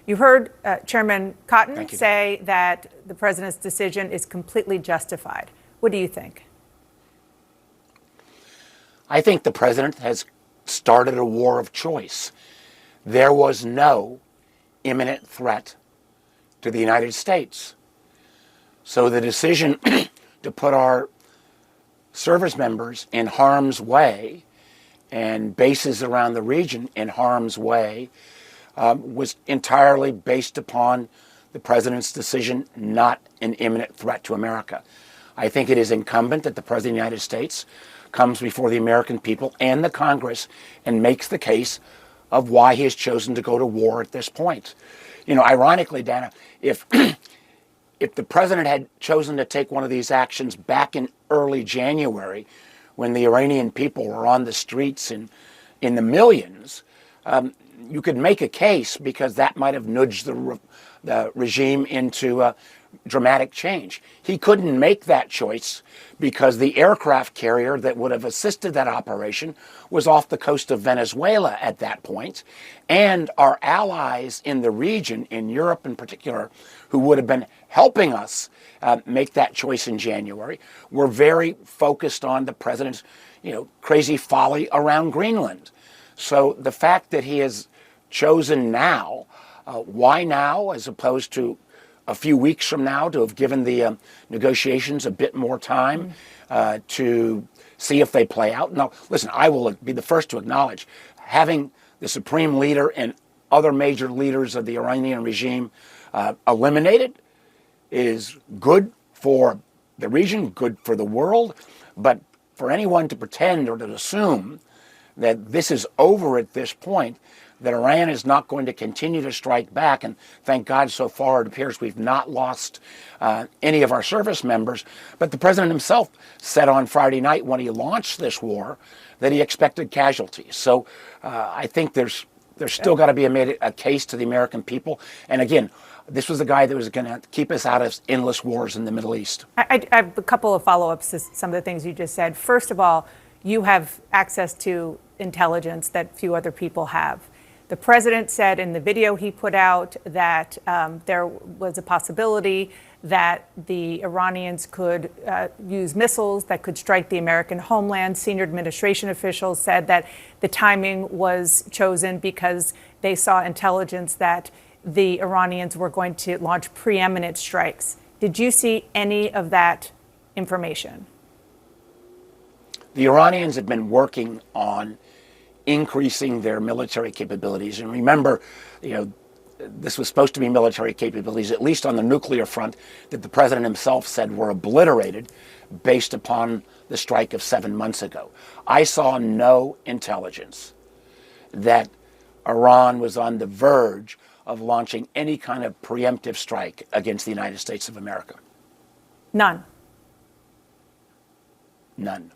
You heard Chairman Cotton say that the president's decision is completely justified. What do you think? I think the president has started a war of choice. There was no imminent threat to the United States. So the decision to put our service members in harm's way and bases around the region in harm's way was entirely based upon the president's decision, not an imminent threat to America. I think it is incumbent that the president of the United States comes before the American people and the Congress and makes the case of why he has chosen to go to war at this point. You know, ironically, Dana, if the president had chosen to take one of these actions back in early January, when the Iranian people were on the streets in the millions, you could make a case because that might have nudged the regime into dramatic change. He couldn't make that choice because the aircraft carrier that would have assisted that operation was off the coast of Venezuela at that point, and our allies in the region, in Europe in particular, who would have been helping us make that choice in January, were very focused on the president's, crazy folly around Greenland. So the fact that he has chosen now, why now, as opposed to a few weeks from now, to have given the negotiations a bit more time to see if they play out. Now, listen, I will be the first to acknowledge having the supreme leader and other major leaders of the Iranian regime eliminated is good for the region, good for the world, but for anyone to pretend or to assume that this is over at this point, that Iran is not going to continue to strike back, and thank God so far it appears we've not lost any of our service members. But the president himself said on Friday night when he launched this war that he expected casualties. So I think there's still got to be a case to the American people. And again, this was the guy that was going to keep us out of endless wars in the Middle East. I have a couple of follow-ups to some of the things you just said. First of all, you have access to intelligence that few other people have. The president said in the video he put out that there was a possibility that the Iranians could use missiles that could strike the American homeland. Senior administration officials said that the timing was chosen because they saw intelligence that the Iranians were going to launch preeminent strikes. Did you see any of that information? The Iranians have been working on increasing their military capabilities. And remember, this was supposed to be military capabilities, at least on the nuclear front, that the president himself said were obliterated based upon the strike of 7 months ago. I saw no intelligence that Iran was on the verge of launching any kind of preemptive strike against the United States of America. None. None.